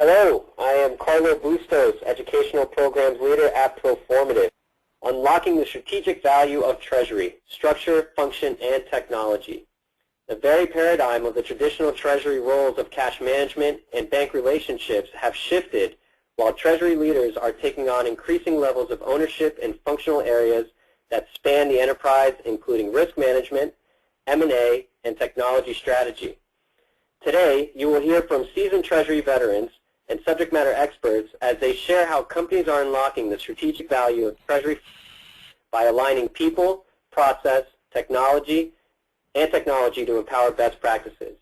Hello, I am Carlo Bustos, Educational Programs Leader at Proformative, unlocking the strategic value of Treasury, structure, function, and technology. The very paradigm of the traditional Treasury roles of cash management and bank relationships have shifted, while Treasury leaders are taking on increasing levels of ownership in functional areas that span the enterprise, including risk management, M&A, and technology strategy. Today, you will hear from seasoned Treasury veterans and subject matter experts as they share how companies are unlocking the strategic value of Treasury by aligning people, process, technology to empower best practices.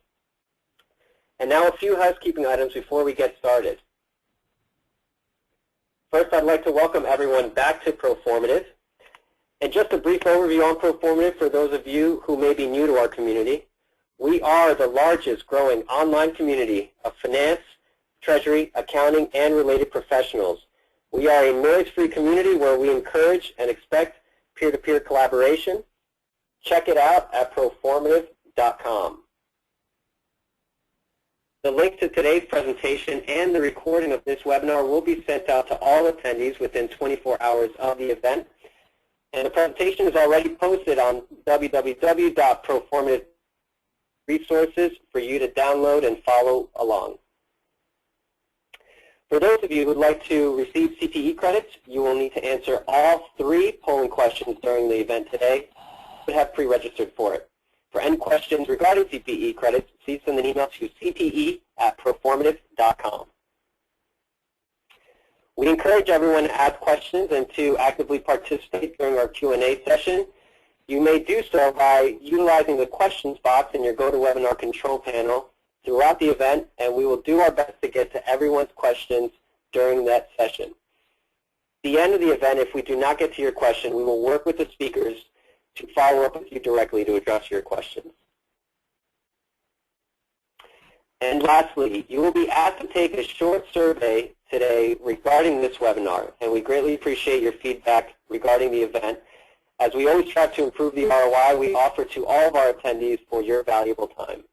And now a few housekeeping items before we get started. First, I'd like to welcome everyone back to Proformative. And just a brief overview on Proformative for those of you who may be new to our community. We are the largest growing online community of finance, treasury, accounting, and related professionals. We are a noise-free community where we encourage and expect peer-to-peer collaboration. Check it out at proformative.com. The link to today's presentation and the recording of this webinar will be sent out to all attendees within 24 hours of the event. And the presentation is already posted on www.proformative resources for you to download and follow along. For those of you who would like to receive CPE credits, you will need to answer all 3 polling questions during the event today. You have pre-registered for it. For any questions regarding CPE credits, please send an email to cpe@proformative.com. We encourage everyone to ask questions and to actively participate during our Q&A session. You may do so by utilizing the questions box in your GoToWebinar control panel throughout the event, and we will do our best to get to everyone's questions during that session. At the end of the event, if we do not get to your question, we will work with the speakers to follow up with you directly to address your questions. And lastly, you will be asked to take a short survey today regarding this webinar, and we greatly appreciate your feedback regarding the event, as we always try to improve the ROI we offer to all of our attendees for your valuable time.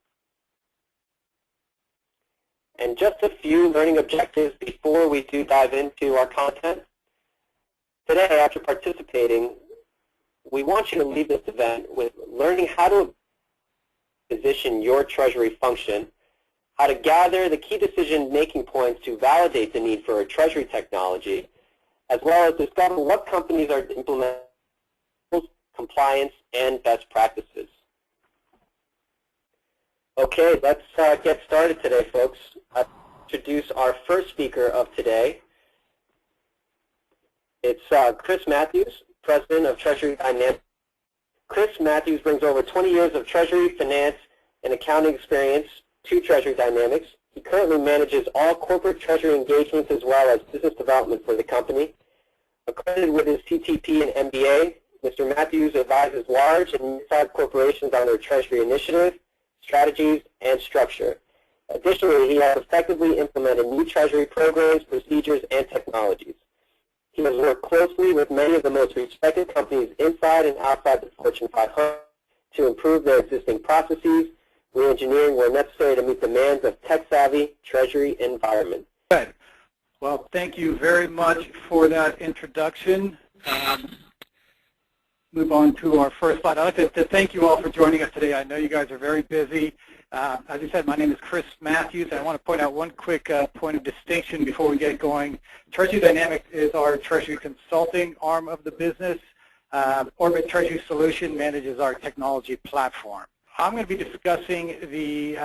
And just a few learning objectives before we do dive into our content. Today, after participating, we want you to leave this event with learning how to position your Treasury function, how to gather the key decision-making points to validate the need for a Treasury technology, as well as discover what companies are implementing compliance and best practices. Okay, let's get started today, folks. I'll introduce our first speaker of today. It's Chris Matthews, President of Treasury Dynamics. Chris Matthews brings over 20 years of Treasury, finance, and accounting experience to Treasury Dynamics. He currently manages all corporate Treasury engagements as well as business development for the company. Accredited with his CTP and MBA, Mr. Matthews advises large and mid-sized corporations on their Treasury initiative, strategies, and structure. Additionally, he has effectively implemented new Treasury programs, procedures, and technologies. He has worked closely with many of the most respected companies inside and outside the Fortune 500 to improve their existing processes, re-engineering where necessary to meet demands of tech-savvy Treasury environments. Good. Well, thank you very much for that introduction. Move on to our first slide. I'd like to thank you all for joining us today. I know you guys are very busy. As I said, my name is Chris Matthews. I want to point out one quick point of distinction before we get going. Treasury Dynamics is our Treasury consulting arm of the business. Orbit Treasury Solution manages our technology platform. I'm going to be discussing the,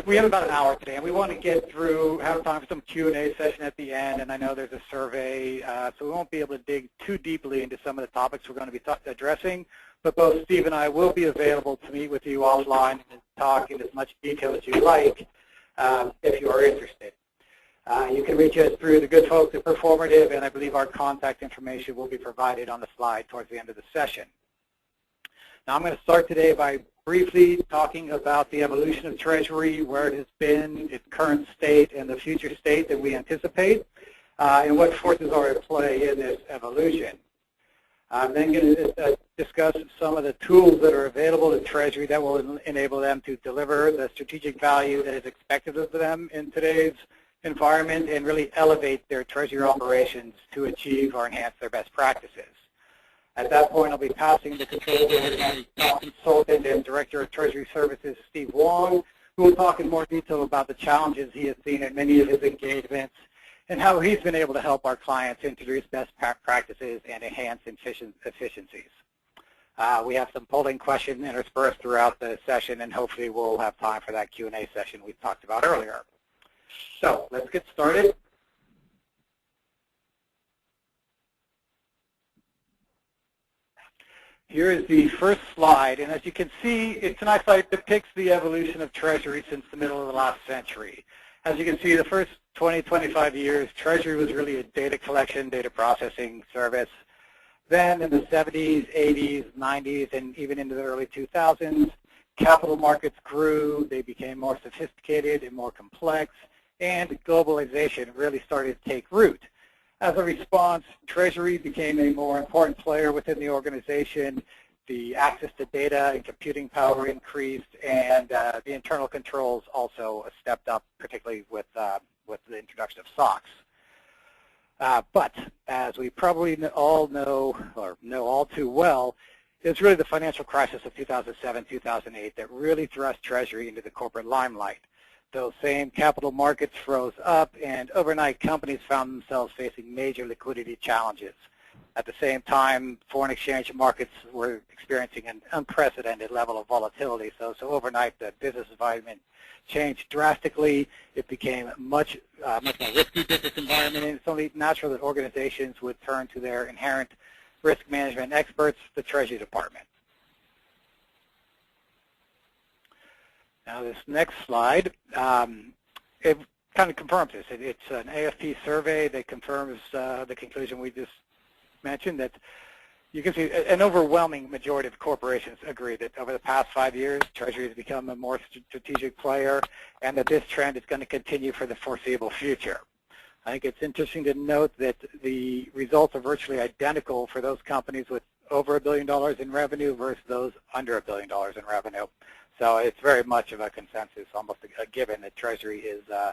we have about an hour today, and we want to get through, have time for some Q&A session at the end, and I know there's a survey, so we won't be able to dig too deeply into some of the topics we're going to be addressing, but both Steve and I will be available to meet with you offline and talk in as much detail as you like if you are interested. You can reach us through the good folks at Proformative, and I believe our contact information will be provided on the slide towards the end of the session. Now I'm going to start today by briefly talking about the evolution of Treasury, where it has been, its current state, and the future state that we anticipate, and what forces are at play in this evolution. I'm then going to discuss some of the tools that are available to Treasury that will enable them to deliver the strategic value that is expected of them in today's environment and really elevate their Treasury operations to achieve or enhance their best practices. At that point, I'll be passing the controls over to my top consultant and Director of Treasury Services, Steve Wong, who will talk in more detail about the challenges he has seen in many of his engagements and how he's been able to help our clients introduce best practices and enhance efficiencies. We have some polling questions interspersed throughout the session, and hopefully we'll have time for that Q&A session we talked about earlier. So let's get started. Here is the first slide, and as you can see, tonight's slide depicts the evolution of Treasury since the middle of the last century. As you can see, the first 20, 25 years, Treasury was really a data collection, data processing service. Then in the 70s, 80s, 90s, and even into the early 2000s, capital markets grew, they became more sophisticated and more complex, and globalization really started to take root. As a response, Treasury became a more important player within the organization. The access to data and computing power increased, and the internal controls also stepped up, particularly with the introduction of SOX. But as we probably all know, or know all too well, it's really the financial crisis of 2007, 2008 that really thrust Treasury into the corporate limelight. Those same capital markets froze up, and overnight companies found themselves facing major liquidity challenges. At the same time, foreign exchange markets were experiencing an unprecedented level of volatility. So overnight, the business environment changed drastically. It became a much more risky business environment, and it's only natural that organizations would turn to their inherent risk management experts, the Treasury Department. Now, this next slide, it kind of confirms this. It's an AFP survey that confirms the conclusion we just mentioned, that you can see an overwhelming majority of corporations agree that over the past 5 years, Treasury has become a more strategic player, and that this trend is going to continue for the foreseeable future. I think it's interesting to note that the results are virtually identical for those companies with over $1 billion in revenue versus those under $1 billion in revenue. So it's very much of a consensus, almost a given, that Treasury has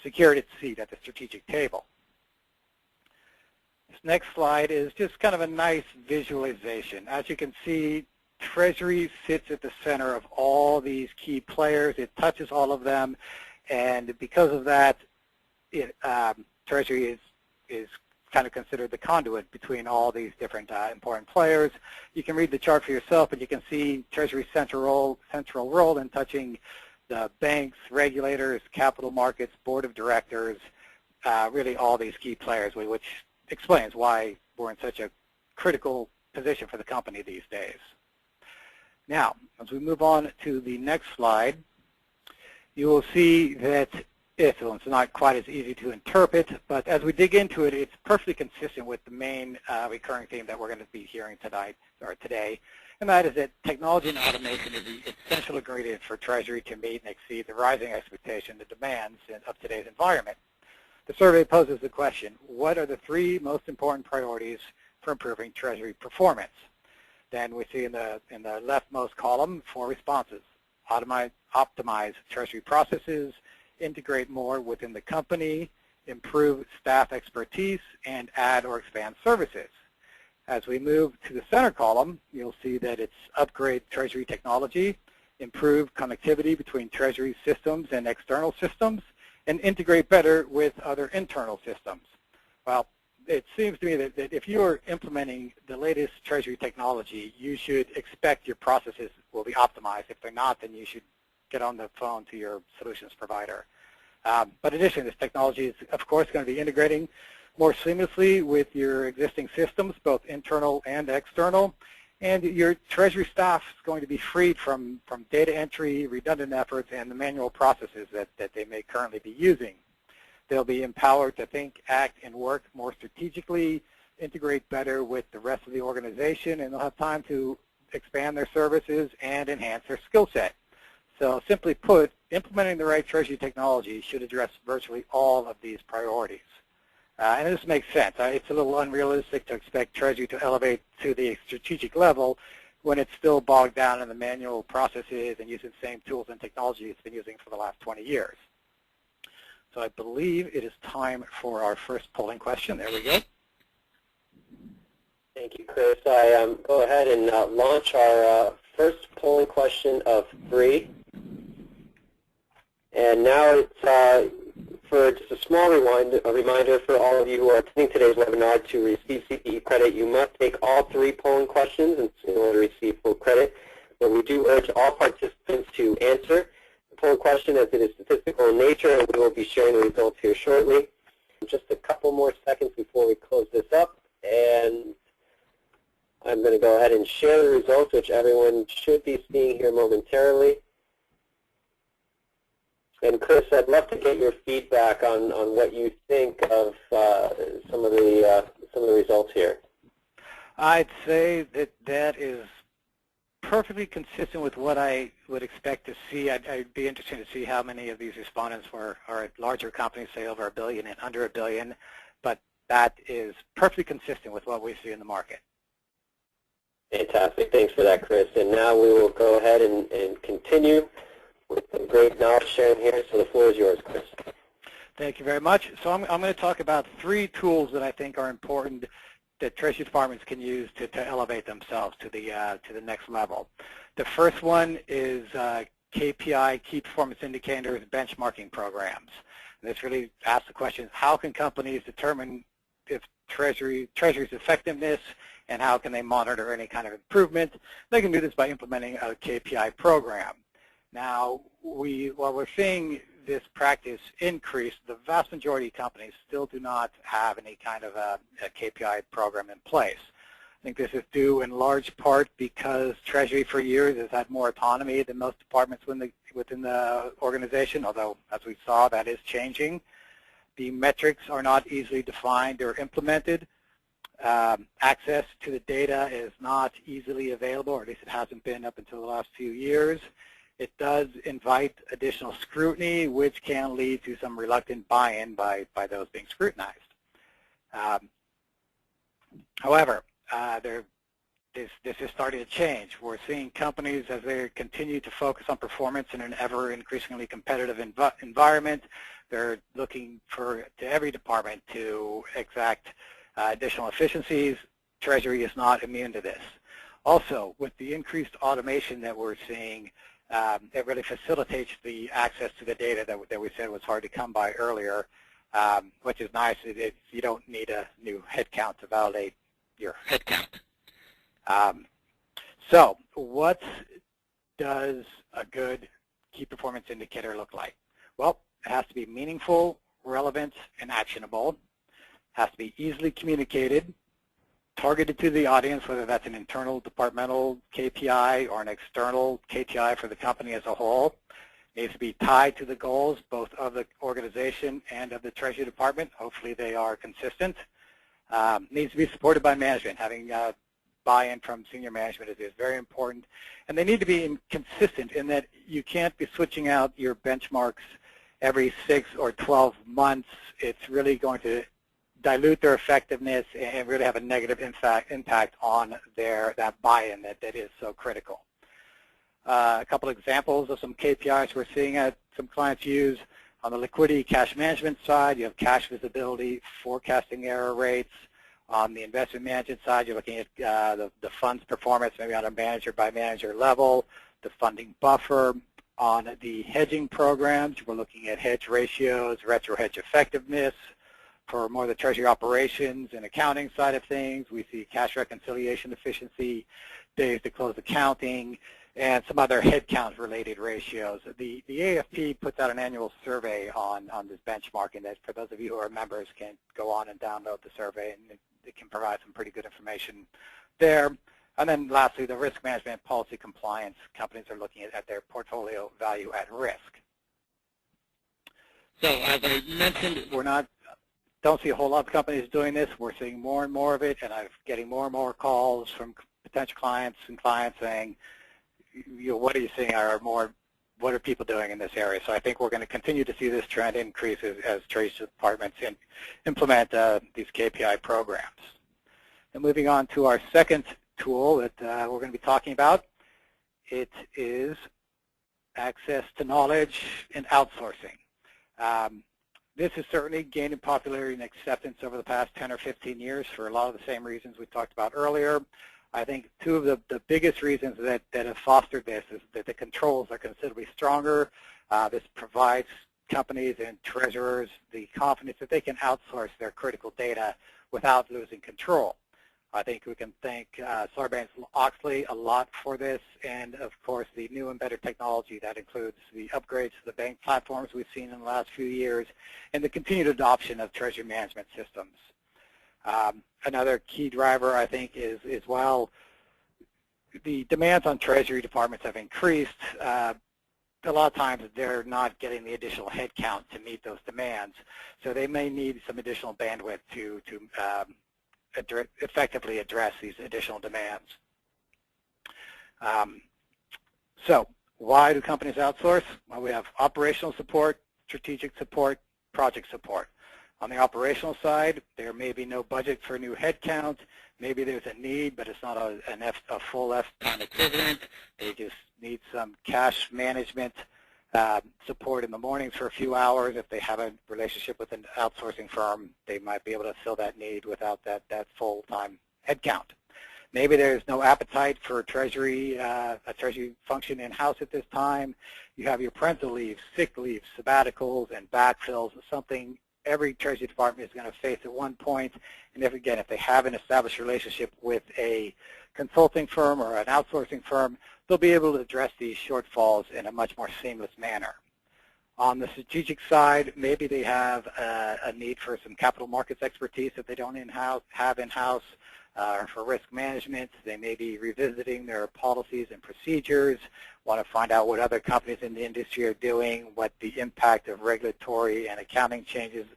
secured its seat at the strategic table. This next slide is just kind of a nice visualization. As you can see, Treasury sits at the center of all these key players. It touches all of them, and because of that, Treasury is kind of considered the conduit between all these different important players. You can read the chart for yourself, and you can see Treasury's central role in touching the banks, regulators, capital markets, board of directors, really all these key players, which explains why we're in such a critical position for the company these days. Now, as we move on to the next slide, you will see that it's not quite as easy to interpret, but as we dig into it, it's perfectly consistent with the main recurring theme that we're going to be hearing today, and that is that technology and automation is the essential ingredient for Treasury to meet and exceed the rising expectation, the demands of today's environment. The survey poses the question, what are the 3 most important priorities for improving Treasury performance? Then we see in the leftmost column 4 responses: optimize Treasury processes, integrate more within the company, improve staff expertise, and add or expand services. As we move to the center column, you'll see that it's upgrade Treasury technology, improve connectivity between Treasury systems and external systems, and integrate better with other internal systems. Well, it seems to me that if you're implementing the latest Treasury technology, you should expect your processes will be optimized. If they're not, then you should get on the phone to your solutions provider. But in addition, this technology is, of course, going to be integrating more seamlessly with your existing systems, both internal and external. And your Treasury staff is going to be freed from data entry, redundant efforts, and the manual processes that they may currently be using. They'll be empowered to think, act, and work more strategically, integrate better with the rest of the organization, and they'll have time to expand their services and enhance their skill set. So simply put, implementing the right Treasury technology should address virtually all of these priorities. And this makes sense. It's a little unrealistic to expect Treasury to elevate to the strategic level when it's still bogged down in the manual processes and using the same tools and technology it's been using for the last 20 years. So I believe it is time for our first polling question. There we go. Thank you, Chris. I go ahead and launch our first polling question of 3. And now it's for just a small reminder for all of you who are attending today's webinar. To receive CPE credit, you must take all 3 polling questions in order to receive full credit. But we do urge all participants to answer the polling question as it is statistical in nature, and we will be sharing the results here shortly. Just a couple more seconds before we close this up, and I'm going to go ahead and share the results, which everyone should be seeing here momentarily. And Chris, I'd love to get your feedback on what you think of some of the results here. I'd say that is perfectly consistent with what I would expect to see. I'd be interested to see how many of these respondents are at larger companies, say over $1 billion and under $1 billion, but that is perfectly consistent with what we see in the market. Fantastic. Thanks for that, Chris. And now we will go ahead and continue with some great knowledge sharing here. So the floor is yours, Chris. Thank you very much. So I'm going to talk about 3 tools that I think are important that Treasury departments can use to elevate themselves to the next level. The first one is KPI, key performance indicators, benchmarking programs. And this really asks the question, how can companies determine if Treasury's effectiveness, and how can they monitor any kind of improvement? They can do this by implementing a KPI program. Now, while we're seeing this practice increase, the vast majority of companies still do not have any kind of a KPI program in place. I think this is due in large part because Treasury for years has had more autonomy than most departments within the organization, although as we saw, that is changing. The metrics are not easily defined or implemented. Access to the data is not easily available, or at least it hasn't been up until the last few years. It does invite additional scrutiny, which can lead to some reluctant buy-in by those being scrutinized. However, this is starting to change. We're seeing companies, as they continue to focus on performance in an ever-increasingly competitive environment, they're looking to every department to exact additional efficiencies. Treasury is not immune to this. Also, with the increased automation that we're seeing, it really facilitates the access to the data that we said was hard to come by earlier, which is nice. You don't need a new headcount to validate your headcount. So what does a good key performance indicator look like? Well, it has to be meaningful, relevant, and actionable. It has to be easily communicated, targeted to the audience, whether that's an internal departmental KPI or an external KPI for the company as a whole. It needs to be tied to the goals both of the organization and of the Treasury Department. Hopefully they are consistent. Needs to be supported by management. Having buy-in from senior management is very important. And they need to be consistent in that you can't be switching out your benchmarks every 6 or 12 months. It's really going to dilute their effectiveness and really have a negative impact on that buy-in that is so critical. A couple examples of some KPIs we're seeing that some clients use. On the liquidity cash management side, you have cash visibility, forecasting error rates. On the investment management side, you're looking at the fund's performance, maybe on a manager-by-manager level, the funding buffer. On the hedging programs, we're looking at hedge ratios, retro hedge effectiveness. For more of the Treasury operations and accounting side of things, we see cash reconciliation efficiency, days to close accounting, and some other headcount-related ratios. The AFP puts out an annual survey on this benchmarking that, for those of you who are members, can go on and download the survey, and it can provide some pretty good information there. And then lastly, the risk management policy compliance. Companies are looking at their portfolio value at risk. So as I mentioned, don't see a whole lot of companies doing this. We're seeing more and more of it, and I'm getting more and more calls from potential clients and clients saying, what are you seeing are more what are people doing in this area. So I think we're going to continue to see this trend increase as Treasury departments implement these KPI programs. And moving on to our second tool that we're going to be talking about, it is access to knowledge and outsourcing. This is certainly gaining popularity and acceptance over the past 10 or 15 years for a lot of the same reasons we talked about earlier. I think two of the biggest reasons that have fostered this is that the controls are considerably stronger. This provides companies and treasurers the confidence that they can outsource their critical data without losing control. I think we can thank Sarbanes-Oxley a lot for this, and of course the new and better technology that includes the upgrades to the bank platforms we've seen in the last few years, and the continued adoption of treasury management systems. Another key driver, I think, is well, the demands on Treasury departments have increased. A lot of times they're not getting the additional headcount to meet those demands, so they may need some additional bandwidth to effectively address these additional demands. So why do companies outsource? Well, we have operational support, strategic support, project support. On the operational side, there may be no budget for new headcount. Maybe there's a need, but it's not a full F-time equivalent. They just need some cash management support in the mornings for a few hours. If they have a relationship with an outsourcing firm, they might be able to fill that need without that full-time headcount. Maybe there's no appetite for a treasury function in-house at this time. You have your parental leave, sick leave, sabbaticals, and backfills, something every Treasury department is going to face at one point. And if they have an established relationship with a consulting firm or an outsourcing firm, they'll be able to address these shortfalls in a much more seamless manner. On the strategic side, maybe they have a need for some capital markets expertise that they don't have in-house. For risk management, they may be revisiting their policies and procedures, want to find out what other companies in the industry are doing, what the impact of regulatory and accounting changes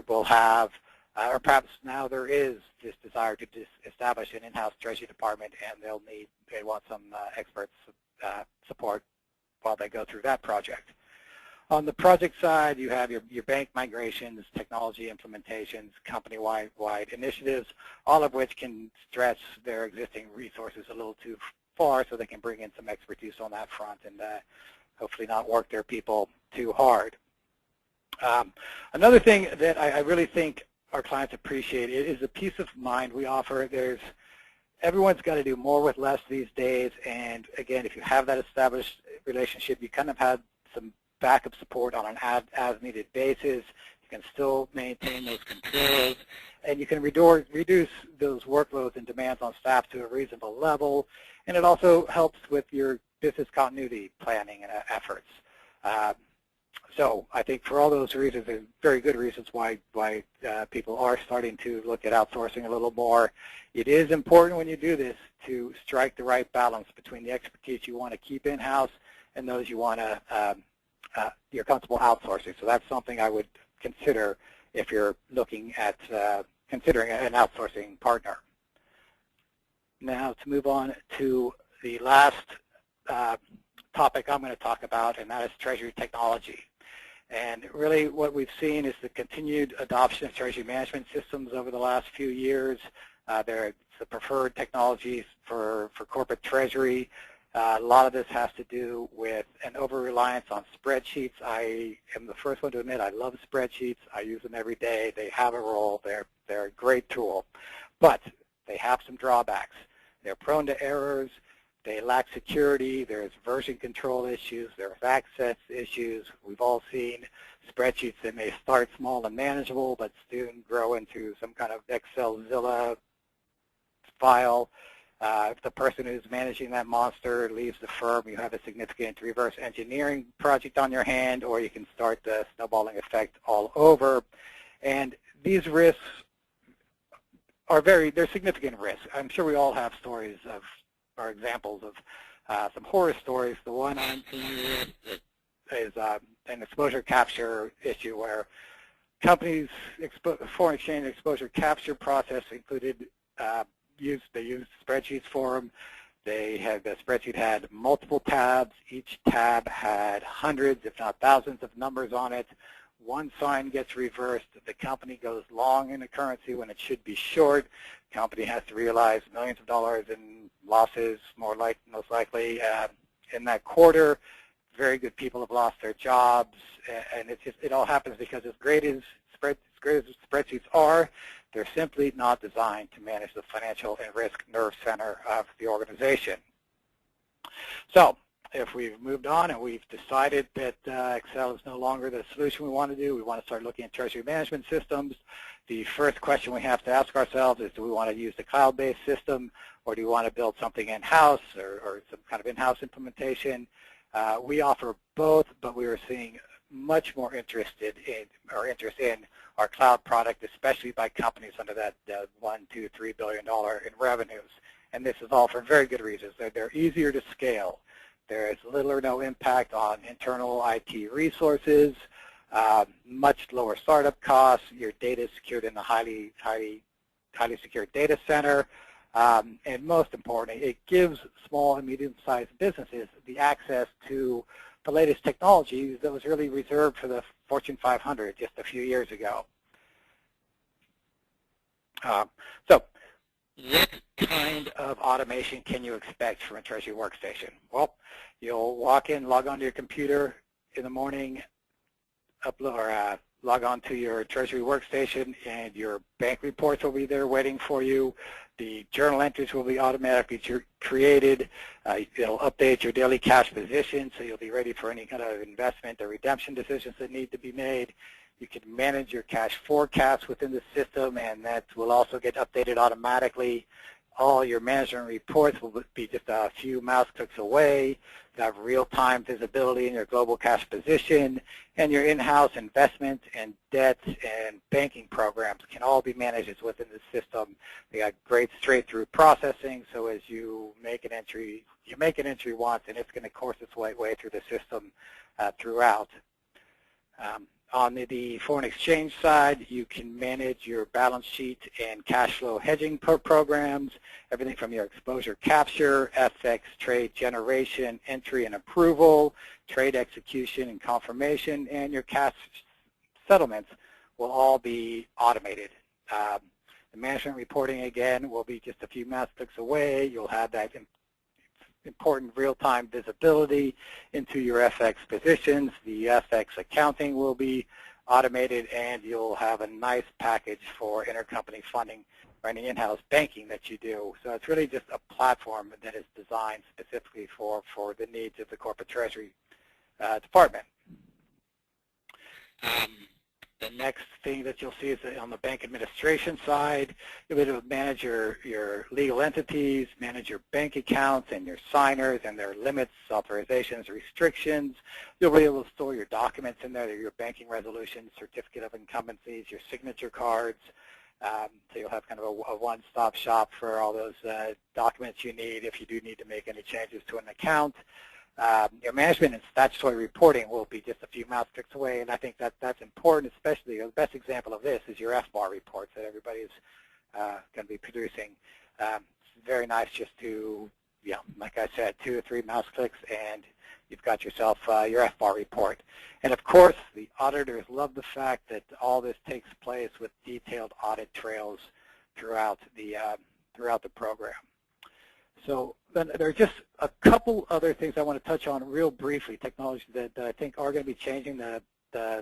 will have, or perhaps now there is this desire to establish an in-house Treasury department, and they want some expert support while they go through that project. On the project side, you have your bank migrations, technology implementations, company-wide initiatives, all of which can stretch their existing resources a little too far, so they can bring in some expertise on that front and hopefully not work their people too hard. Another thing that I really think our clients appreciate is the peace of mind we offer. Everyone's got to do more with less these days, and again, if you have that established relationship, you kind of have some backup support on an as-needed basis. You can still maintain those controls, and you can reduce those workloads and demands on staff to a reasonable level, and it also helps with your business continuity planning and efforts. So I think for all those reasons, there's very good reasons why people are starting to look at outsourcing a little more. It is important when you do this to strike the right balance between the expertise you want to keep in-house and those you want to you're comfortable outsourcing. So that's something I would consider if you're looking at considering an outsourcing partner. Now to move on to the last topic I'm going to talk about, and that is Treasury Technology. And really what we've seen is the continued adoption of Treasury management systems over the last few years. They're the preferred technologies for corporate Treasury. A lot of this has to do with an over-reliance on spreadsheets. I am the first one to admit I love spreadsheets. I use them every day. They have a role. They're a great tool. But they have some drawbacks. They're prone to errors. They lack security. There's version control issues. There's access issues. We've all seen spreadsheets that may start small and manageable but soon grow into some kind of Excelzilla file. If the person who's managing that monster leaves the firm, you have a significant reverse engineering project on your hand, or you can start the snowballing effect all over. And these risks are they're significant risks. I'm sure we all have stories of, or examples of some horror stories. The one I'm familiar with is an exposure capture issue where companies' foreign exchange exposure capture process included they used spreadsheets for them. The spreadsheet had multiple tabs. Each tab had hundreds, if not thousands, of numbers on it. One sign gets reversed. The company goes long in a currency when it should be short. The company has to realize millions of dollars in losses, most likely in that quarter. Very good people have lost their jobs, and it all happens because as great as spreadsheets are, they're simply not designed to manage the financial and risk nerve center of the organization. So if we've moved on and we've decided that Excel is no longer the solution we want to do, we want to start looking at treasury management systems, the first question we have to ask ourselves is, do we want to use the cloud-based system, or do we want to build something in-house or some kind of in-house implementation? We offer both, but we are seeing much more interest in our cloud product, especially by companies under that $1, $2, $3 billion in revenues. And this is all for very good reasons. They're easier to scale. There is little or no impact on internal IT resources, much lower startup costs. Your data is secured in a highly secured data center. And most importantly, it gives small and medium-sized businesses the access to the latest technologies that was really reserved for the Fortune 500 just a few years ago. So what kind of automation can you expect from a Treasury workstation? Well, you'll walk in, log onto your computer in the morning, log on to your Treasury workstation, and your bank reports will be there waiting for you. The journal entries will be automatically created. It'll update your daily cash position, so you'll be ready for any kind of investment or redemption decisions that need to be made. You can manage your cash forecast within the system, and that will also get updated automatically. All your management reports will be just a few mouse clicks away. You have real-time visibility in your global cash position, and your in-house investment and debt and banking programs can all be managed within the system. They got great straight-through processing, so as you make an entry, once, and it's going to course its way through the system throughout. On the foreign exchange side, you can manage your balance sheet and cash flow hedging programs, everything from your exposure capture, FX trade generation, entry and approval, trade execution and confirmation, and your cash settlements will all be automated. The management reporting, again, will be just a few mouse clicks away. You'll have that important real-time visibility into your FX positions. The FX accounting will be automated, and you'll have a nice package for intercompany funding or any in-house banking that you do. So it's really just a platform that is designed specifically for the needs of the corporate treasury department. The next thing that you'll see is that on the bank administration side, you'll be able to manage your legal entities, manage your bank accounts and your signers and their limits, authorizations, restrictions. You'll be able to store your documents in there, your banking resolutions, certificate of incumbencies, your signature cards. So you'll have kind of a one-stop shop for all those documents you need if you do need to make any changes to an account. Your management and statutory reporting will be just a few mouse clicks away, and I think that's important, especially the best example of this is your FBAR reports that everybody's going to be producing. It's very nice just to, like I said, 2 or 3 mouse clicks, and you've got yourself your FBAR report. And of course, the auditors love the fact that all this takes place with detailed audit trails throughout the program. So then there are just a couple other things I want to touch on real briefly, technologies that I think are going to be changing the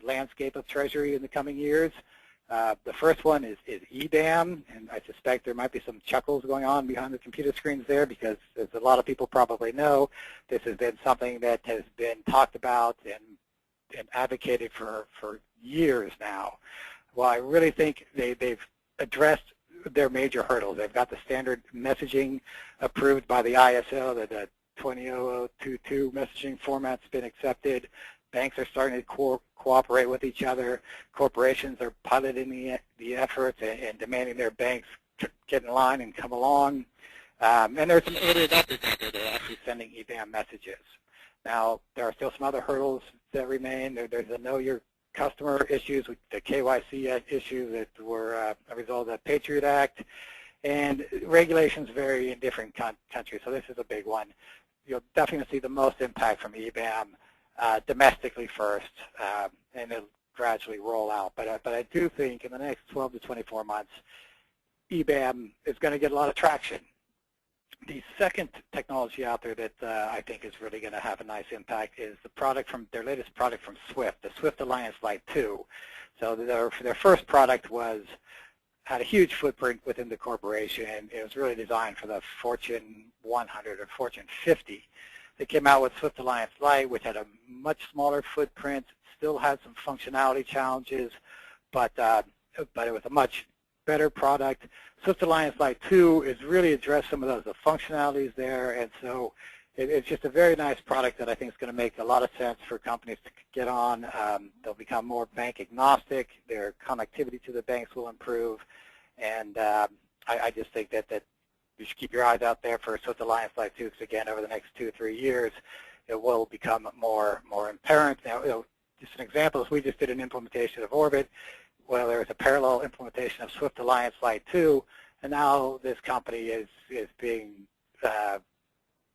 landscape of Treasury in the coming years. The first one is EBAM, and I suspect there might be some chuckles going on behind the computer screens there because, as a lot of people probably know, this has been something that has been talked about and advocated for years now. Well, I really think they've addressed their major hurdles. They've got the standard messaging approved by the ISO, the 20022 messaging format's been accepted. Banks are starting to cooperate with each other. Corporations are piloting the efforts and demanding their banks get in line and come along. And there's some early adopters out there that are actually sending EBAM messages. Now, there are still some other hurdles that remain. There's the Know Your Customer issues, the KYC issues that were a result of the Patriot Act, And regulations vary in different countries, so this is a big one. You'll definitely see the most impact from EBAM domestically first, and it'll gradually roll out. But I do think in the next 12 to 24 months, EBAM is going to get a lot of traction. The second technology out there that I think is really going to have a nice impact is the product from their latest product from SWIFT, the SWIFT Alliance Lite 2. So their first product had a huge footprint within the corporation. It was really designed for the Fortune 100 or Fortune 50. They came out with SWIFT Alliance Lite, which had a much smaller footprint, still had some functionality challenges, but it was a much better product. SWIFT Alliance Lite 2 is really addressed some of the functionalities there, and so it's just a very nice product that I think is going to make a lot of sense for companies to get on. They'll become more bank agnostic. Their connectivity to the banks will improve, and I just think that you should keep your eyes out there for SWIFT Alliance Lite 2, because again, over the next 2 or 3 years, it will become more apparent. Now, just an example is we just did an implementation of Orbit. Well, there was a parallel implementation of SWIFT Alliance Lite 2, and now this company is being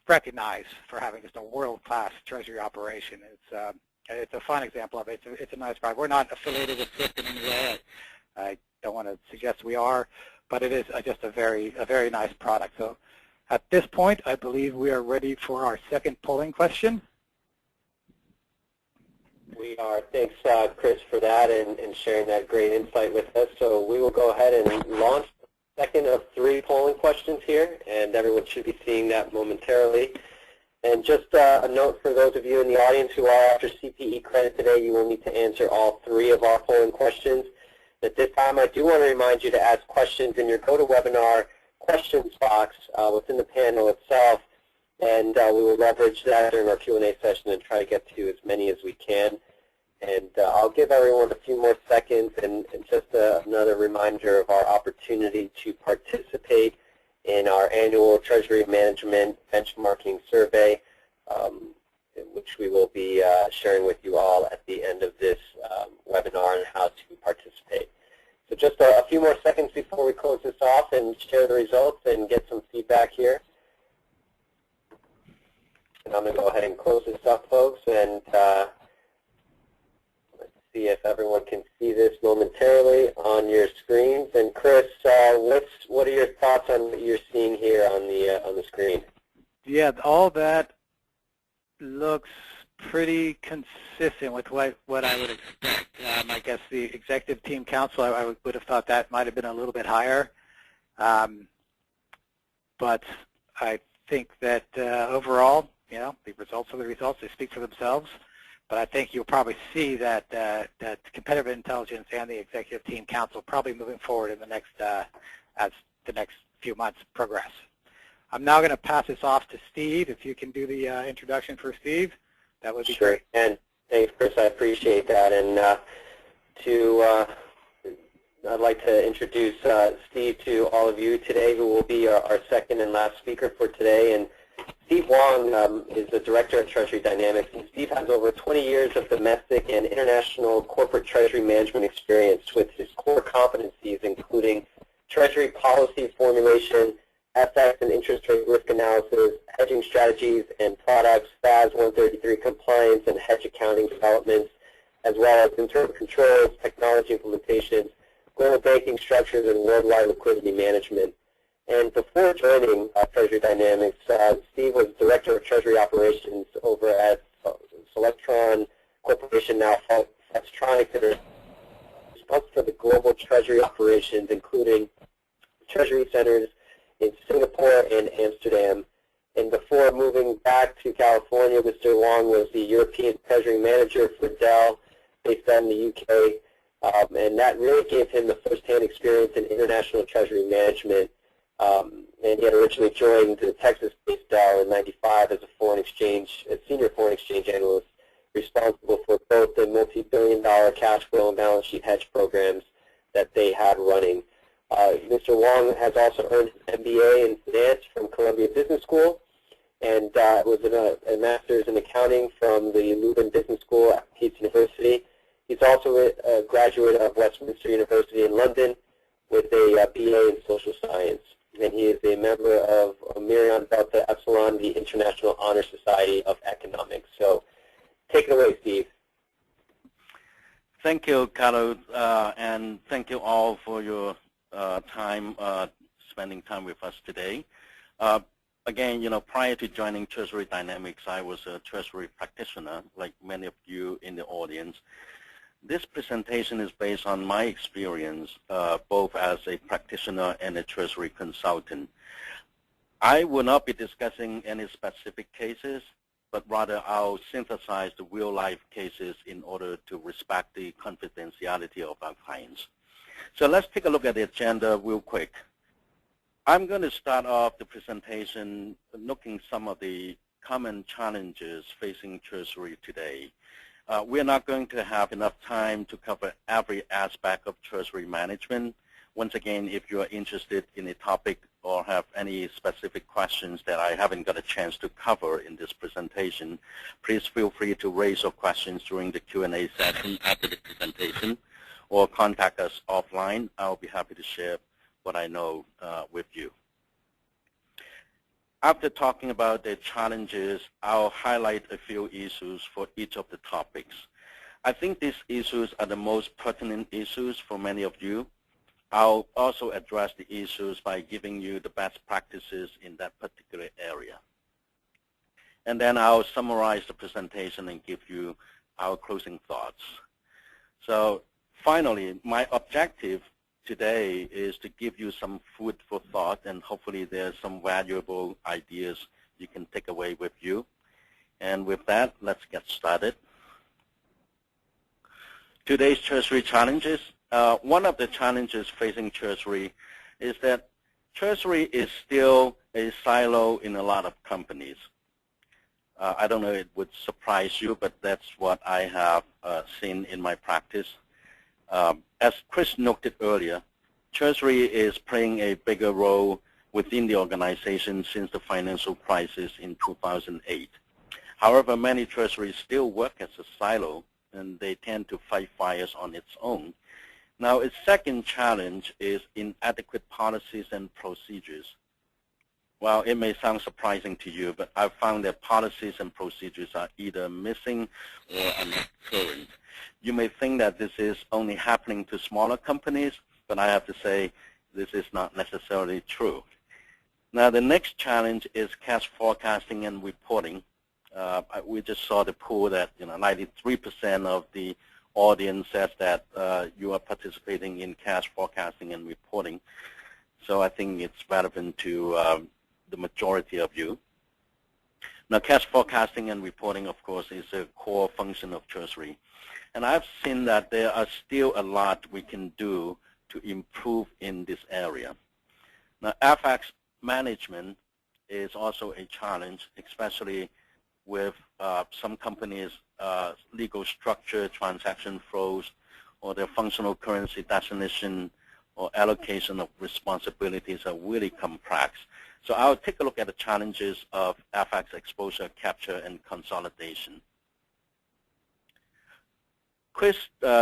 recognized for having just a world-class treasury operation. It's a fun example of it. It's a nice product. We're not affiliated with SWIFT in any way. I don't want to suggest we are, but it is just a very nice product. So at this point, I believe we are ready for our second polling question. We are. Thanks, Chris, for that and sharing that great insight with us. So we will go ahead and launch the second of 3 polling questions here, and everyone should be seeing that momentarily. And just a note for those of you in the audience who are after CPE credit today, you will need to answer all 3 of our polling questions. At this time, I do want to remind you to ask questions in your GoToWebinar questions box within the panel itself, and we will leverage that during our Q&A session and try to get to as many as we can. And I'll give everyone a few more seconds and just another reminder of our opportunity to participate in our annual Treasury Management Benchmarking Survey, which we will be sharing with you all at the end of this webinar on how to participate. So just a few more seconds before we close this off and share the results and get some feedback here. And I'm going to go ahead and close this up, folks, and let's see if everyone can see this momentarily on your screens. And Chris, what are your thoughts on what you're seeing here on the screen? Yeah, all that looks pretty consistent with what I would expect. I guess the executive team council, I would have thought that might have been a little bit higher. But I think that overall, the results are the results. They speak for themselves. But I think you'll probably see that competitive intelligence and the executive team council probably moving forward in the next as the next few months progress. I'm now going to pass this off to Steve. If you can do the introduction for Steve, that would be great. And thanks, Chris. I appreciate that. And I'd like to introduce Steve to all of you today, who will be our second and last speaker for today. And Steve Wong is the director at Treasury Dynamics, and Steve has over 20 years of domestic and international corporate treasury management experience, with his core competencies including treasury policy formulation, FX and interest rate risk analysis, hedging strategies and products, FAS 133 compliance and hedge accounting developments, as well as internal controls, technology implementations, global banking structures, and worldwide liquidity management. And before joining Treasury Dynamics, Steve was Director of Treasury Operations over at Selectron Corporation, now Flextronics, and responsible for the global Treasury operations, including Treasury centers in Singapore and Amsterdam. And before moving back to California, Mr. Wong was the European Treasury Manager for Dell, based out in the UK, and that really gave him the first-hand experience in international treasury management. And he had originally joined the Texas-based Dell in '95 as a senior foreign exchange analyst, responsible for both the multi-billion-dollar cash flow and balance sheet hedge programs that they had running. Mr. Wong has also earned an MBA in finance from Columbia Business School, and was a master's in accounting from the Leuven Business School at Peace University. He's also a graduate of Westminster University in London with a BA in social science. and he is a member of Miriam Delta Epsilon, the International Honor Society of Economics. So take it away, Steve. Thank you, Carlos, and thank you all for your time, spending time with us today. Again, prior to joining Treasury Dynamics, I was a Treasury practitioner, like many of you in the audience. This presentation is based on my experience, both as a practitioner and a Treasury consultant. I will not be discussing any specific cases, but rather I'll synthesize the real-life cases in order to respect the confidentiality of our clients. So let's take a look at the agenda real quick. I'm going to start off the presentation looking some of the common challenges facing Treasury today. We're not going to have enough time to cover every aspect of Treasury management. Once again, if you're interested in a topic or have any specific questions that I haven't got a chance to cover in this presentation, please feel free to raise your questions during the Q&A session after the presentation, or contact us offline. I'll be happy to share what I know with you. After talking about the challenges, I'll highlight a few issues for each of the topics. I think these issues are the most pertinent issues for many of you. I'll also address the issues by giving you the best practices in that particular area. And then I'll summarize the presentation and give you our closing thoughts. So finally, my objective today is to give you some food for thought, and hopefully there's some valuable ideas you can take away with you. And with that, let's get started. Today's Treasury challenges. One of the challenges facing Treasury is that Treasury is still a silo in a lot of companies. I don't know if it would surprise you, but that's what I have seen in my practice. As Chris noted earlier, Treasury is playing a bigger role within the organization since the financial crisis in 2008. However, many Treasuries still work as a silo, and they tend to fight fires on its own. Now, its second challenge is inadequate policies and procedures. Well, it may sound surprising to you, but I've found that policies and procedures are either missing or are not current. You may think that this is only happening to smaller companies, but I have to say this is not necessarily true. Now, the next challenge is cash forecasting and reporting. We just saw the poll that 93% of the audience says that you are participating in cash forecasting and reporting. So I think it's relevant to the majority of you. Now, cash forecasting and reporting, of course, is a core function of Treasury. And I've seen that there are still a lot we can do to improve in this area. Now, FX management is also a challenge, especially with some companies' legal structure, transaction flows, or their functional currency definition or allocation of responsibilities are really complex. So I'll take a look at the challenges of FX exposure capture and consolidation. Chris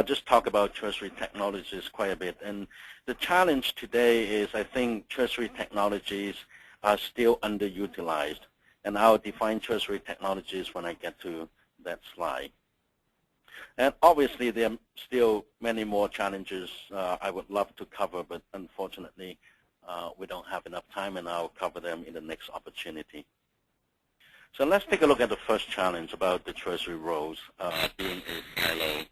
just talked about Treasury Technologies quite a bit, and the challenge today is I think Treasury Technologies are still underutilized, and I'll define Treasury Technologies when I get to that slide. And obviously there are still many more challenges I would love to cover, but unfortunately we don't have enough time, and I'll cover them in the next opportunity. So let's take a look at the first challenge about the Treasury roles being a silo.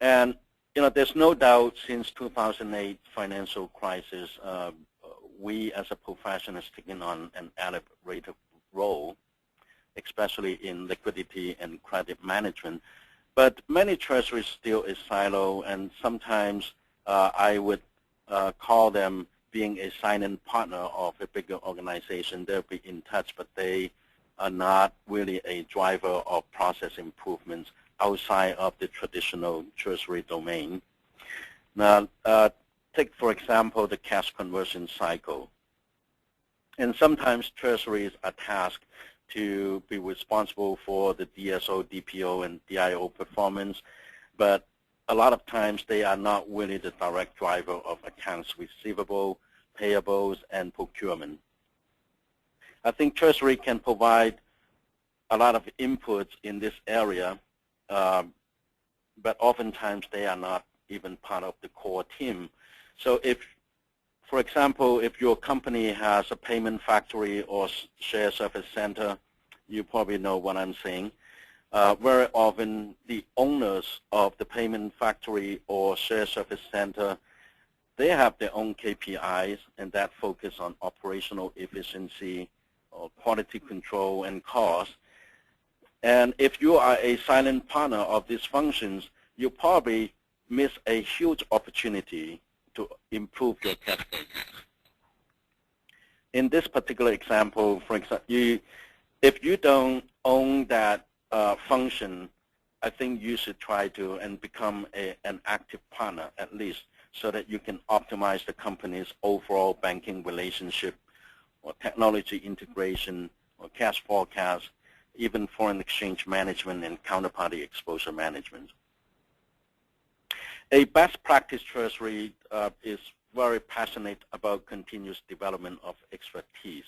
And there's no doubt since 2008 financial crisis, we as a profession has taken on an elevated role, especially in liquidity and credit management. But many treasuries still is silo, and sometimes I would call them being a silent partner of a bigger organization. They'll be in touch, but they are not really a driver of process improvements outside of the traditional treasury domain. Now, take, for example, the cash conversion cycle. And sometimes treasuries are tasked to be responsible for the DSO, DPO, and DIO performance, but a lot of times they are not really the direct driver of accounts receivable, payables, and procurement. I think Treasury can provide a lot of inputs in this area, but oftentimes they are not even part of the core team. So if, for example, if your company has a payment factory or shared service center, you probably know what I'm saying. Very often the owners of the payment factory or shared service center, they have their own KPIs, and that focus on operational efficiency or quality control and cost. And if you are a silent partner of these functions, you probably miss a huge opportunity to improve your cash flow. In this particular example, for example, if you don't own that function, I think you should try to and become an active partner at least, so that you can optimize the company's overall banking relationship or technology integration or cash forecast, even foreign exchange management and counterparty exposure management. A best practice treasury is very passionate about continuous development of expertise.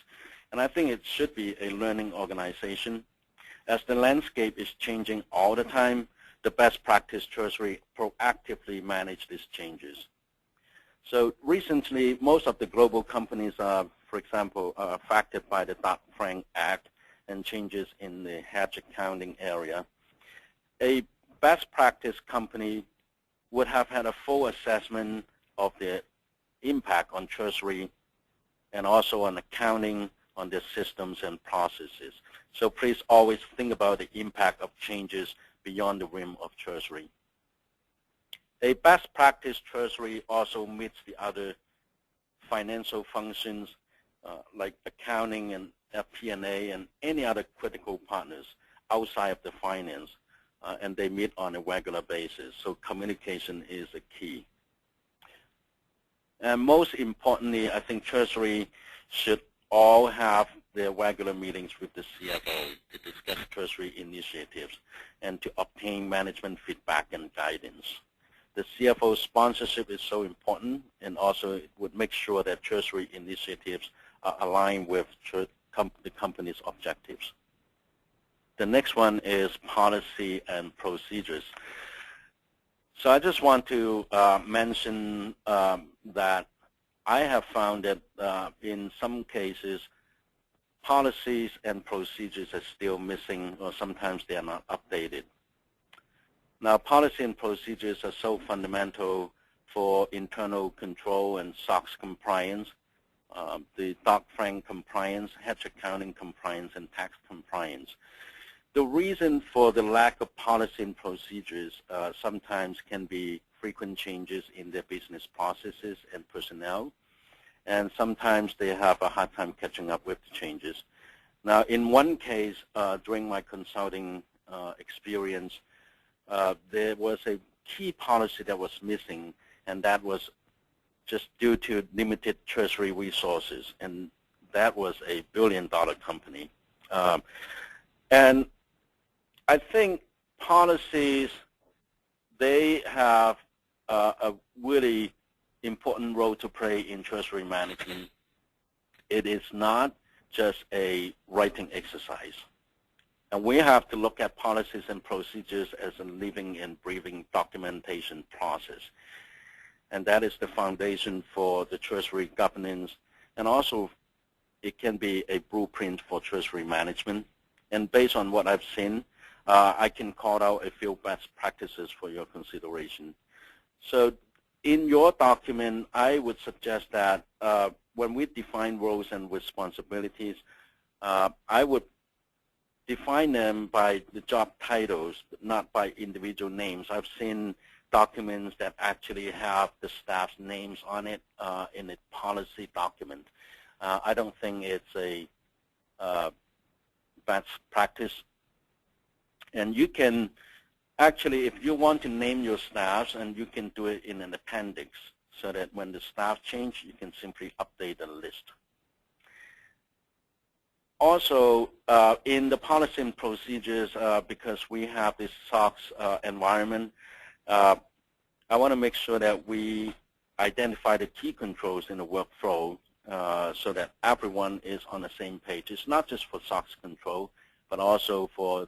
And I think it should be a learning organization. As the landscape is changing all the time, the best practice treasury proactively manage these changes. So recently, most of the global companies are, for example, are affected by the Dodd-Frank Act and changes in the hedge accounting area. A best practice company would have had a full assessment of the impact on treasury and also on accounting, on their systems and processes. So please always think about the impact of changes beyond the rim of treasury. A best practice treasury also meets the other financial functions like accounting and FP&A and any other critical partners outside of the finance, and they meet on a regular basis. So communication is a key. And most importantly, I think Treasury should all have their regular meetings with the CFO to discuss Treasury initiatives and to obtain management feedback and guidance. The CFO sponsorship is so important, and also it would make sure that Treasury initiatives are aligned with the company's objectives. The next one is policy and procedures. So I just want to mention that I have found that in some cases, policies and procedures are still missing, or sometimes they are not updated. Now, policy and procedures are so fundamental for internal control and SOX compliance, the Dodd-Frank compliance, hedge accounting compliance, and tax compliance. The reason for the lack of policy and procedures sometimes can be frequent changes in their business processes and personnel, and sometimes they have a hard time catching up with the changes. Now, in one case, during my consulting experience, there was a key policy that was missing, and that was just due to limited treasury resources, and that was a billion-dollar company. And I think policies, they have a really important role to play in treasury management. It is not just a writing exercise. And we have to look at policies and procedures as a living and breathing documentation process. And that is the foundation for the treasury governance. And also, it can be a blueprint for treasury management. And based on what I've seen, I can call out a few best practices for your consideration. So in your document, I would suggest that when we define roles and responsibilities, I would define them by the job titles, not by individual names. I've seen documents that actually have the staff's names on it in a policy document. I don't think it's a best practice. And you can actually, if you want to name your staffs, and you can do it in an appendix so that when the staff change, you can simply update the list. Also, in the policy and procedures, because we have this SOX environment, I want to make sure that we identify the key controls in the workflow so that everyone is on the same page. It's not just for SOX control, but also for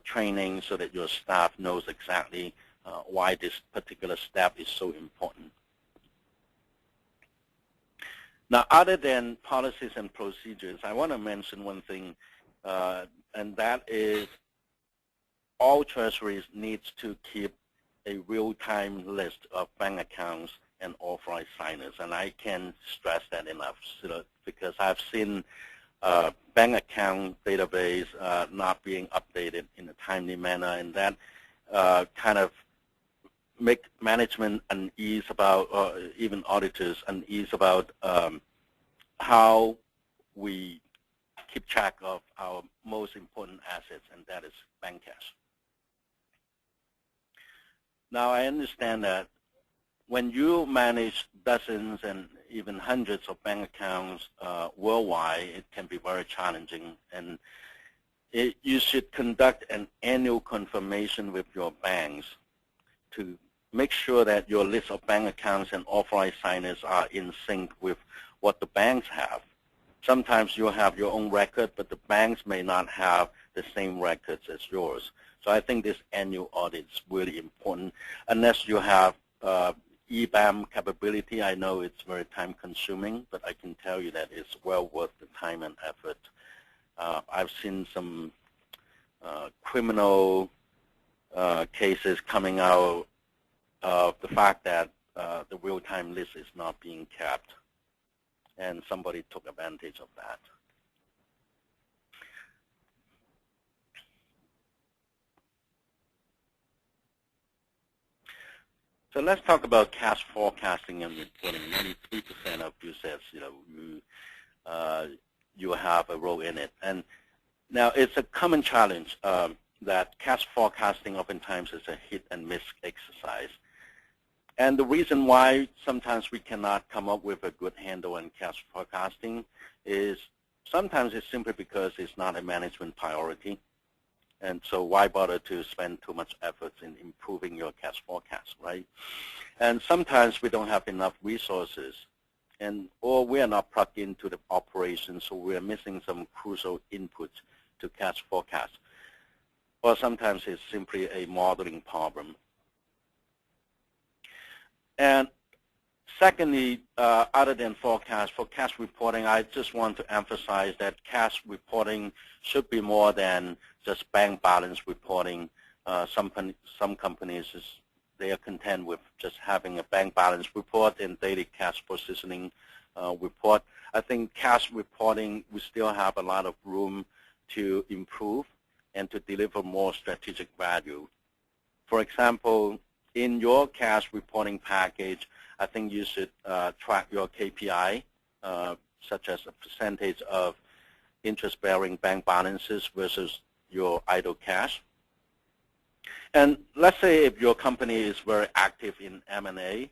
training so that your staff knows exactly why this particular step is so important. Now, other than policies and procedures, I want to mention one thing, and that is all treasuries needs to keep a real-time list of bank accounts and authorized signers. And I can't stress that enough because I've seen bank account database not being updated in a timely manner, and that kind of make management unease about, or even auditors unease about how we keep track of our most important assets, and that is bank cash. Now, I understand that when you manage dozens and even hundreds of bank accounts worldwide, it can be very challenging, and you should conduct an annual confirmation with your banks to make sure that your list of bank accounts and authorized signers are in sync with what the banks have. Sometimes you have your own record, but the banks may not have the same records as yours. So I think this annual audit is really important. Unless you have EBAM capability, I know it's very time-consuming, but I can tell you that it's well worth the time and effort. I've seen some criminal cases coming out of the fact that the real-time list is not being kept, and somebody took advantage of that. So let's talk about cash forecasting and reporting. 93% of you says, you have a role in it. And now it's a common challenge that cash forecasting oftentimes is a hit and miss exercise. And the reason why sometimes we cannot come up with a good handle on cash forecasting is sometimes it's simply because it's not a management priority. And so why bother to spend too much effort in improving your cash forecast, right? And sometimes we don't have enough resources, or we are not plugged into the operation, so we are missing some crucial inputs to cash forecast. Or sometimes it's simply a modeling problem. And secondly, other than forecast, for cash reporting, I just want to emphasize that cash reporting should be more than just bank balance reporting. Some companies, they are content with just having a bank balance report and daily cash positioning report. I think cash reporting, we still have a lot of room to improve and to deliver more strategic value. For example, in your cash reporting package, I think you should track your KPI, such as a percentage of interest-bearing bank balances versus your idle cash. And let's say if your company is very active in M&A,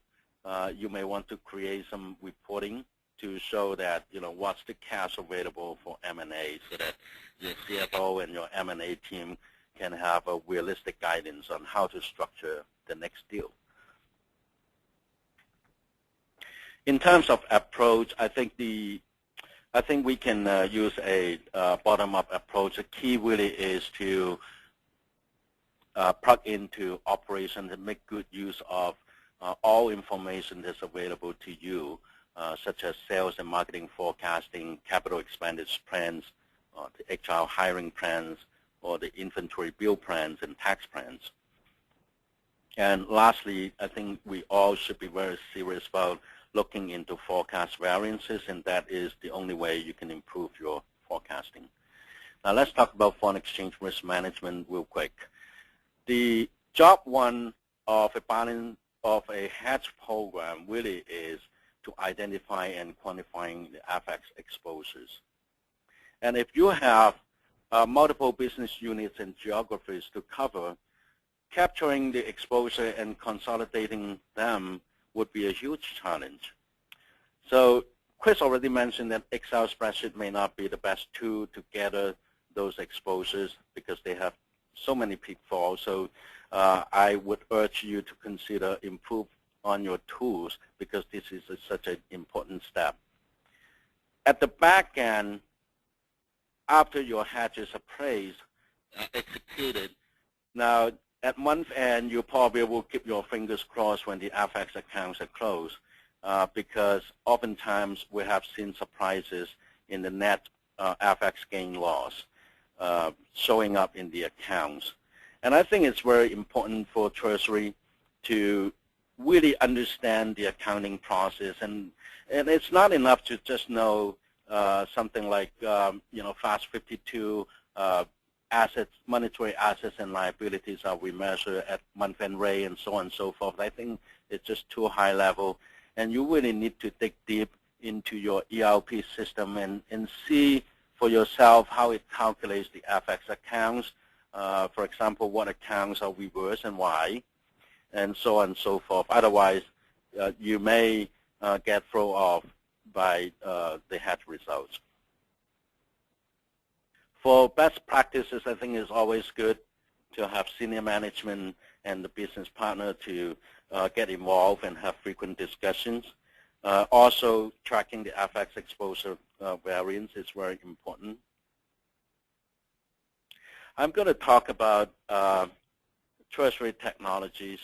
you may want to create some reporting to show that, what's the cash available for M&A so that your CFO and your M&A team can have a realistic guidance on how to structure the next deal. In terms of approach, I think we can use a bottom-up approach. The key really is to plug into operations and make good use of all information that's available to you, such as sales and marketing forecasting, capital expenditure plans, the HR hiring plans, or the inventory bill plans and tax plans. And lastly, I think we all should be very serious about looking into forecast variances, and that is the only way you can improve your forecasting. Now let's talk about foreign exchange risk management real quick. The job one of a hedge program really is to identify and quantifying the FX exposures. And if you have multiple business units and geographies to cover, capturing the exposure and consolidating them would be a huge challenge. So Chris already mentioned that Excel spreadsheet may not be the best tool to gather those exposures because they have so many pitfalls. So I would urge you to consider improved on your tools because this is such an important step. At the back end, after your hedges are placed, executed, now at month end, you probably will keep your fingers crossed when the FX accounts are closed because oftentimes we have seen surprises in the net FX gain loss showing up in the accounts. And I think it's very important for Treasury to really understand the accounting process. And it's not enough to just know something like, FAST 52 assets, monetary assets and liabilities are we measure at month-end rate and so on and so forth. I think it's just too high level. And you really need to dig deep into your ERP system and see for yourself how it calculates the FX accounts. For example, what accounts are reversed and why, and so on and so forth. Otherwise, you may get thrown off by the hedge results. For best practices, I think it's always good to have senior management and the business partner to get involved and have frequent discussions. Also, tracking the FX exposure variance is very important. I'm going to talk about Treasury Technologies.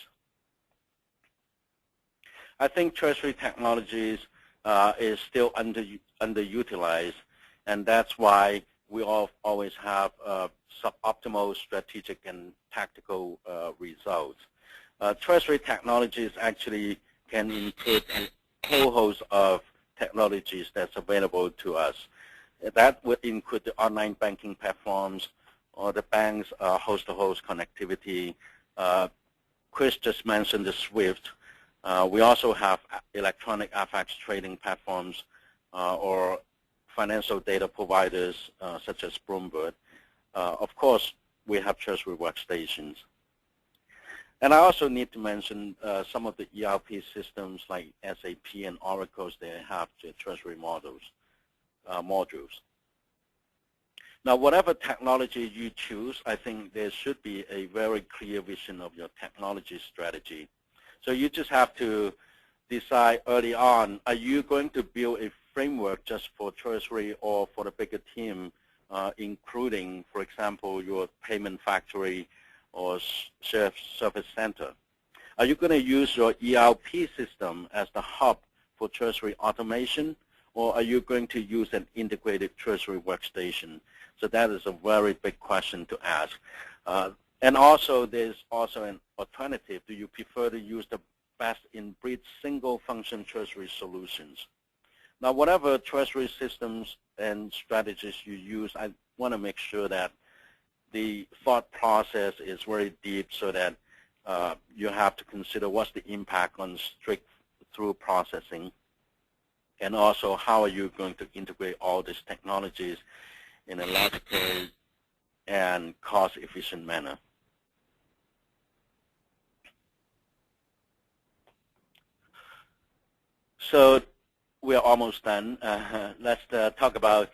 I think Treasury Technologies is still underutilized, and that's why we always have suboptimal strategic and tactical results. Treasury Technologies actually can include a whole host of technologies that's available to us. That would include the online banking platforms or the bank's host-to-host connectivity. Chris just mentioned the SWIFT. We also have electronic FX trading platforms or financial data providers such as Bloomberg. Of course, we have Treasury workstations. And I also need to mention some of the ERP systems like SAP and Oracle. They have the Treasury modules. Now, whatever technology you choose, I think there should be a very clear vision of your technology strategy. So you just have to decide early on, are you going to build a framework just for Treasury or for the bigger team, including, for example, your payment factory or service center? Are you going to use your ERP system as the hub for Treasury automation, or are you going to use an integrated Treasury workstation? So that is a very big question to ask. And also, there's also an alternative. Do you prefer to use the best-in-breed single-function Treasury solutions? Now, whatever Treasury systems and strategies you use, I want to make sure that the thought process is very deep so that you have to consider what's the impact on straight-through processing, and also how are you going to integrate all these technologies in a logical and cost-efficient manner. So we are almost done. Let's talk about,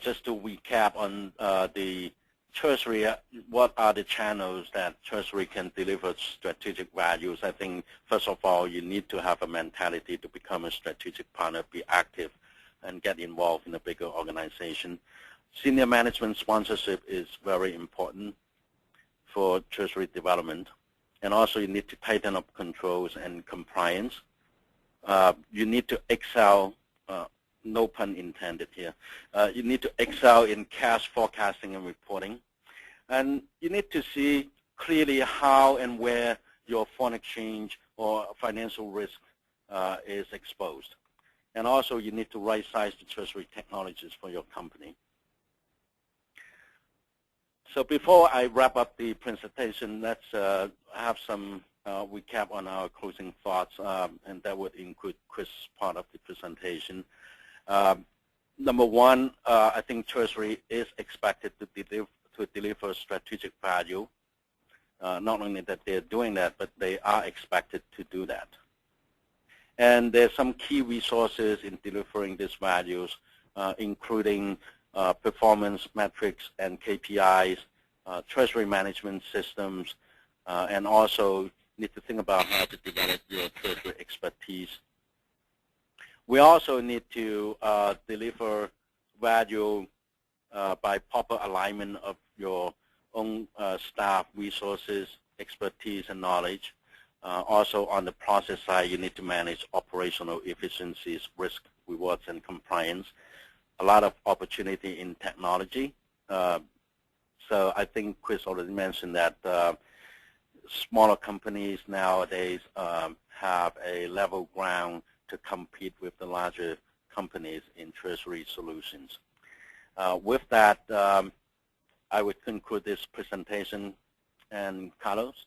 just to recap on the Treasury, what are the channels that Treasury can deliver strategic values. I think, first of all, you need to have a mentality to become a strategic partner, be active, and get involved in a bigger organization. Senior management sponsorship is very important for Treasury development. And also, you need to tighten up controls and compliance. You need to excel, no pun intended here. You need to excel in cash forecasting and reporting. And you need to see clearly how and where your foreign exchange or financial risk is exposed. And also, you need to right-size the Treasury Technologies for your company. So before I wrap up the presentation, let's have some recap on our closing thoughts, and that would include Chris' part of the presentation. Number one, I think Treasury is expected to deliver strategic value. Not only that they're doing that, but they are expected to do that. And there's some key resources in delivering these values, including performance metrics and KPIs, Treasury management systems, and also need to think about how to develop your treasury expertise. We also need to deliver value by proper alignment of your own staff, resources, expertise, and knowledge. Also, on the process side, you need to manage operational efficiencies, risk, rewards, and compliance. A lot of opportunity in technology. So I think Chris already mentioned that smaller companies nowadays have a level ground to compete with the larger companies in treasury solutions. With that, I would conclude this presentation. And Carlos?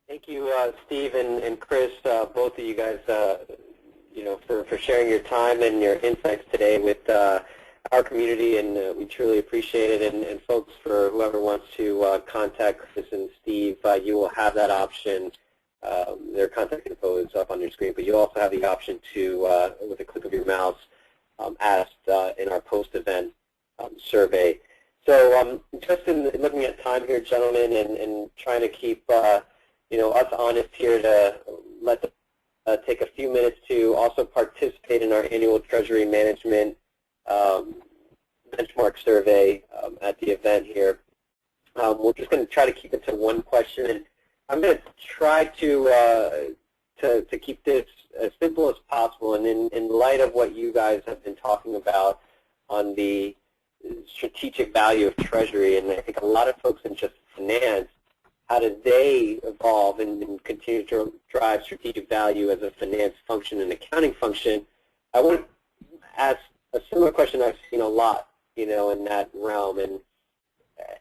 Thank you, Steve and Chris, both of you guys, for sharing your time and your insights today with our community, and we truly appreciate it. And folks, for whoever wants to contact Chris and Steve, you will have that option. Their contact info is up on your screen, but you also have the option to, with a click of your mouse, ask in our post-event survey. So just in looking at time here, gentlemen, and trying to keep us honest here, to let take a few minutes to also participate in our annual Treasury Management benchmark survey at the event here. We're just going to try to keep it to one question, and I'm going to try to keep this as simple as possible. And in light of what you guys have been talking about on the strategic value of Treasury, and I think a lot of folks in just finance, how do they evolve and continue to drive strategic value as a finance function and accounting function? I want to ask a similar question I've seen a lot, in that realm, and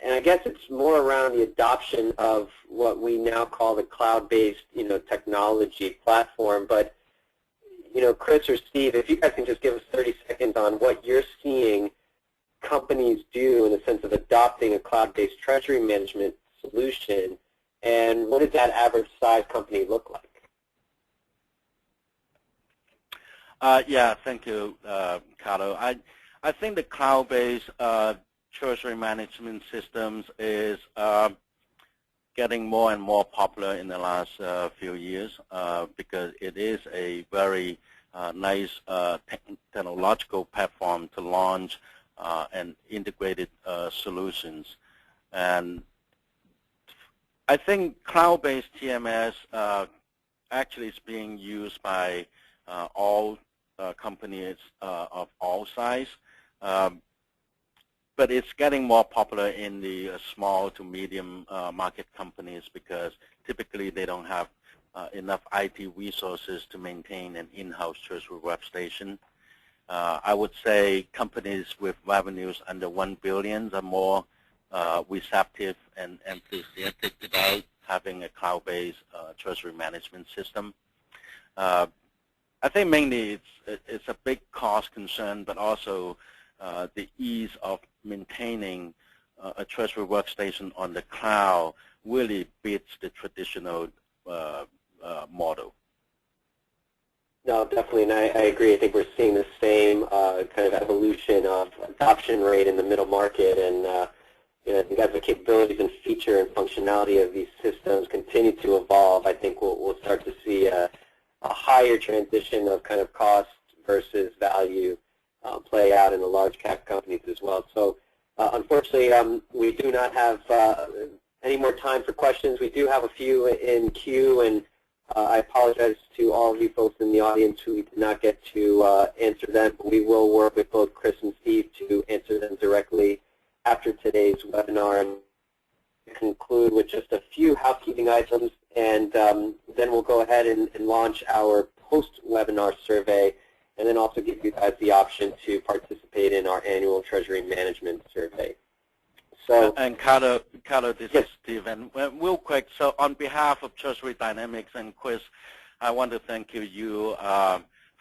I guess it's more around the adoption of what we now call the cloud-based, technology platform. But, Chris or Steve, if you guys can just give us 30 seconds on what you're seeing companies do in the sense of adopting a cloud-based treasury management solution, and what does that average size company look like? Yeah, thank you, Carlo. I think the cloud-based treasury management systems is getting more and more popular in the last few years because it is a very nice technological platform to launch and integrated solutions. And I think cloud-based TMS actually is being used by all companies of all size, but it's getting more popular in the small to medium market companies because typically they don't have enough IT resources to maintain an in-house treasury workstation. I would say companies with revenues under $1 billion are more receptive and enthusiastic about having a cloud-based treasury management system. I think mainly it's a big cost concern, but also the ease of maintaining a treasury workstation on the cloud really beats the traditional model. No, definitely, and I agree. I think we're seeing the same kind of evolution of adoption rate in the middle market, and I think as the capabilities and feature and functionality of these systems continue to evolve, I think we'll start to see a higher transition of kind of cost versus value play out in the large cap companies as well. So unfortunately, we do not have any more time for questions. We do have a few in queue, and I apologize to all of you folks in the audience who we did not get to answer them, but we will work with both Chris and Steve to answer them directly after today's webinar, and conclude with just a few housekeeping items, and then we'll go ahead and launch our post-webinar survey, and then also give you guys the option to participate in our annual Treasury Management Survey. So, and Carlo, this is Steve, and real quick, so on behalf of Treasury Dynamics and Chris, I want to thank you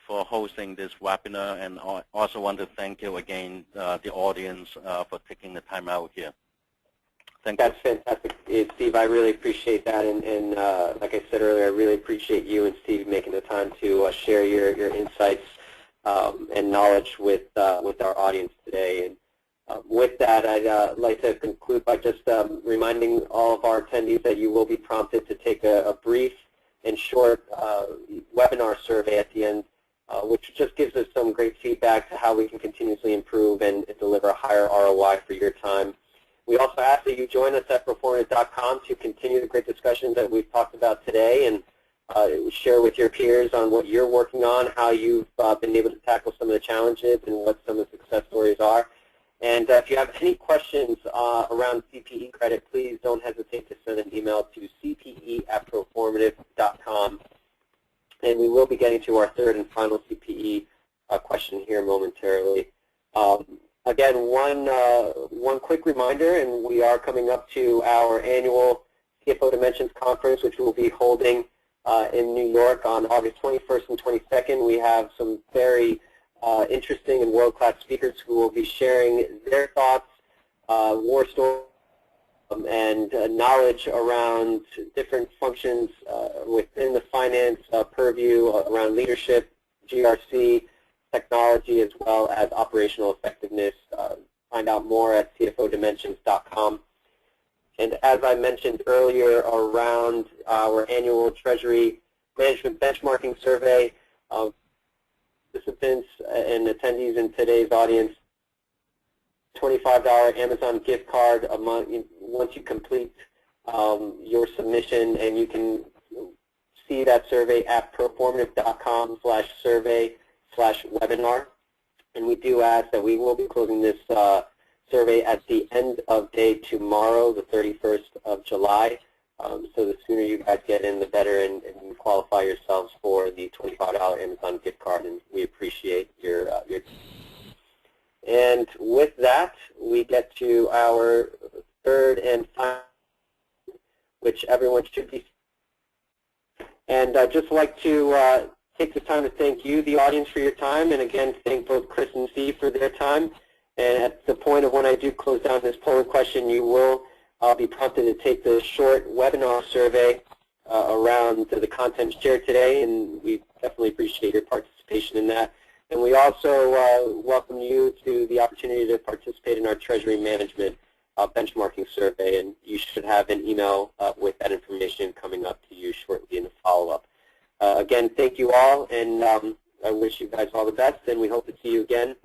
for hosting this webinar, and also want to thank you again, the audience, for taking the time out here. Thank you. That's fantastic, Steve. I really appreciate that, and like I said earlier, I really appreciate you and Steve making the time to share your insights and knowledge with our audience today. And With that, I'd like to conclude by just reminding all of our attendees that you will be prompted to take a brief and short webinar survey at the end, which just gives us some great feedback to how we can continuously improve and deliver a higher ROI for your time. We also ask that you join us at Proformative.com to continue the great discussions that we've talked about today and share with your peers on what you're working on, how you've been able to tackle some of the challenges and what some of the success stories are. And if you have any questions around CPE credit, please don't hesitate to send an email to cpe@proformative.com. And we will be getting to our third and final CPE question here momentarily. Again, one quick reminder, and we are coming up to our annual CFO Dimensions Conference, which we'll be holding in New York on August 21st and 22nd. We have some very interesting and world-class speakers who will be sharing their thoughts, war stories, and knowledge around different functions within the finance purview around leadership, GRC, technology, as well as operational effectiveness. Find out more at cfodimensions.com. And as I mentioned earlier around our annual Treasury Management Benchmarking Survey, participants and attendees in today's audience, $25 Amazon gift card once you complete your submission, and you can see that survey at proformative.com/survey/webinar. And we do ask that we will be closing this survey at the end of day tomorrow, the 31st of July. So the sooner you guys get in, the better, and you qualify yourselves for the $25 Amazon gift card, and we appreciate your And with that, we get to our third and final, which everyone should be. And I'd just like to take this time to thank you, the audience, for your time, and again, thank both Chris and Steve for their time. And at the point of when I do close down this polling question, you will be prompted to take the short webinar survey around the content shared today, and we definitely appreciate your participation in that. And we also welcome you to the opportunity to participate in our Treasury Management Benchmarking Survey, and you should have an email with that information coming up to you shortly in the follow-up. Again, thank you all, and I wish you guys all the best, and we hope to see you again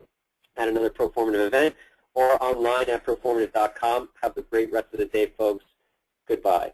at another Proformative event or online at proformative.com. Have a great rest of the day, folks. Goodbye.